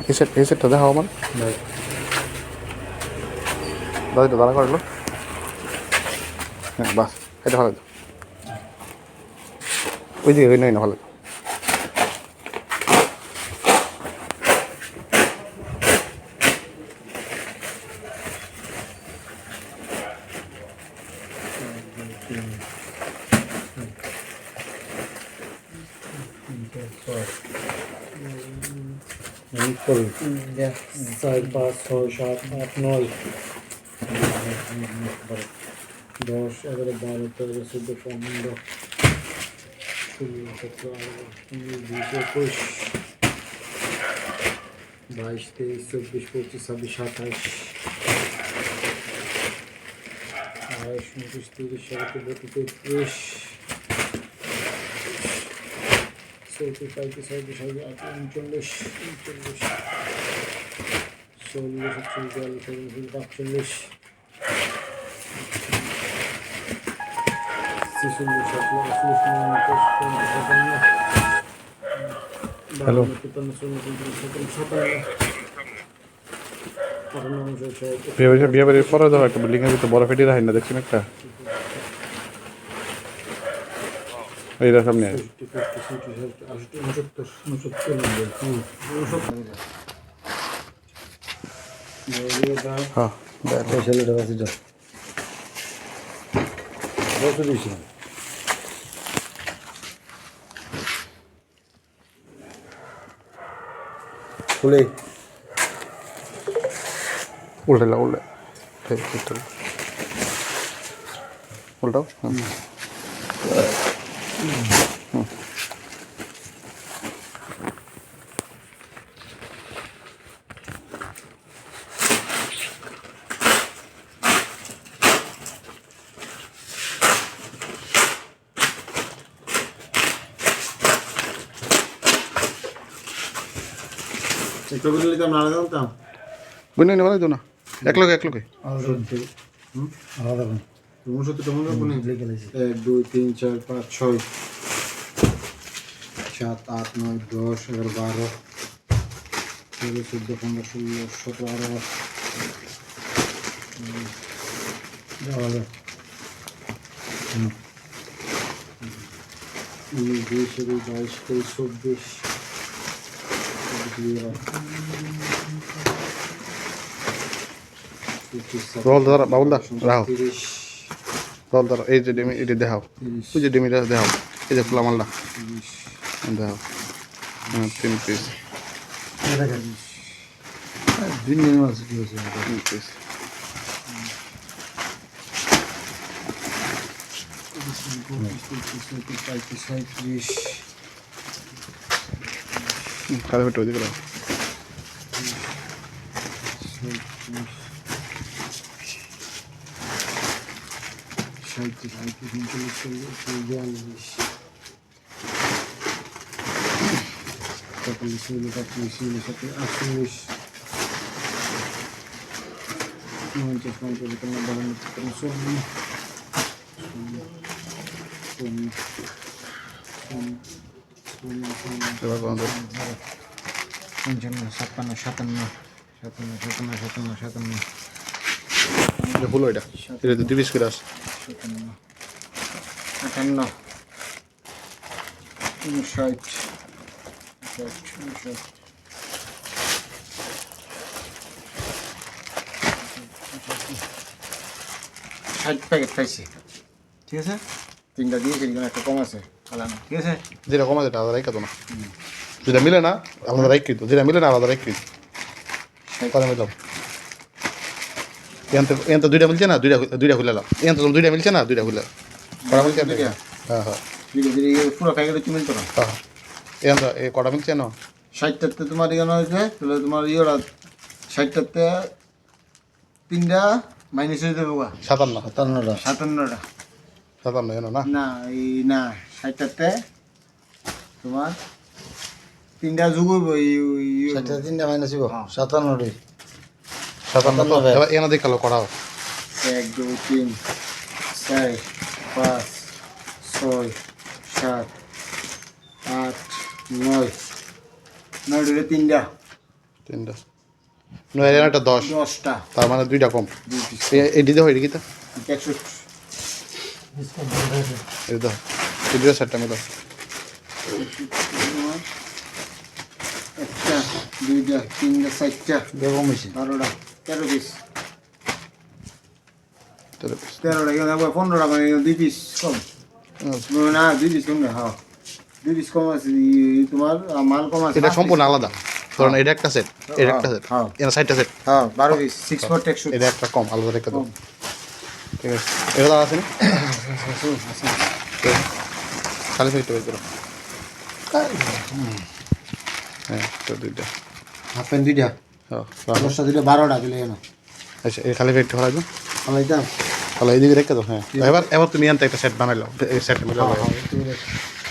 এই সেটটা দেখাও আমার দাদা দাঁড়া করলো হ্যাঁ বাস এটা ভালো ওই দিকে ওই নয় না ভালো চার পাঁচ ছয় সাত আট নয় 10 11 12 13 14 15 16 17 18 19 20 21 22 23 24 25 26 27 28 29 30 31 32 34 35 36 39 40 হ্যালো বিয়ে বাড়ির পরে ধরো একটা বিল্ডিংয়ের ভিতরে বড় ফেটি রাখেন না দেখছেন একটা এইটা সামনে হ্যাঁ ছেলেটা আছে যা কত দিয়েছি খুলে উল্টে উল্টাও ছবিগুলো নিতাম না আলাদা নিতাম বুঝলি না মানে তো না এক লোকে আলাদা তুমি সত্যি মনে রাখবো 1 2 3 4 5 6 7 8 9 10 11 12 13 14 15 16 17 18 আলাদা 19 20 22 23 রোল ধর বাবুলদা রাখো রোল ধর এই যে ডেমি এটা দেখাও ওই যে ডেমিটা দেখাও এই যে খোলা মালটা দেখাও হ্যাঁ 3 পিস দিন নিয়ে আছে কি হয়েছে 3 পিস কালো পেটো দিকে রাখো এবার কোন 57 এটা হলো এটা এটা 2 পিস করে আছে 58 60 প্যাকেট খাইছি ঠিক আছে 3টা দিয়েছি এখানে একটা কম আছে ঠিক আছে যেটা কমা যেটা আলাদা রাখা তো না যেটা মিলে না আলাদা রাখি তো যেটা মিলে না আলাদা রাখি কথা মিলাম এখান তো দুইটা মিলছে না দুইটা খুলে এলাম এখান তো দুইটা মিলছে না দুইটা খুলে কটা মিলছে হ্যাঁ হ্যাঁ পুরো প্যাকেট তুমি তো না হ্যাঁ এখান তো কটা মিলছে না 60টাতে তোমার এখানে হয়েছে তাহলে তোমার ইয়েরা 60টাতে 3টা মাইনাস হয়ে যাবে 57টা 57 এনো না না এই না 60টাতে তোমার 3টা যোগ হইব 60টাতে 3টা মাইনাস হইব 57 এবার এখানে দেখালো কটা 1 2 3 4 5 6 7 8 9 9 3টা তিনটা 9 আর একটা 10 10টা তার মানে 2টা কম 2 পিস এডি দেখো এডি কিতা 100 এডি দেখো এডিও সেটটা মিলো একটা দুইটা তিনটা চারটা বেগম হয়েছে 12টা 13 পিস তাহলে বেশ। 13টা কেন 15টা মানে 2 পিস কম না 2 পিস কম না হ্যাঁ 2 পিস কম আছে তোমার মাল কম আছে এটা সম্পূর্ণ আলাদা ধরুন এটা একটা সেট এটা একটা সেট হ্যাঁ। এটা সাইডটা সেট হ্যাঁ 12 পিস 6 ফর টেকশো এটা একটা কম আলাদা রেখে দাও ঠিক আছে এটা দাও আছে না খালি ফেটে বের করো হ্যাঁ তো দুইটা হাফ প্যান্ট দুইটা হ্যাঁ রাখো। 10টা দুইটা 12টা দিলে কেন আচ্ছা এই খালি ফেটে ফেলা যাও আলাইতাম তাহলে এইদিকে রেখে দাও হ্যাঁ এবার তুমি আনতে একটা সেট বানাইলো এই সেট মিলে হ্যাঁ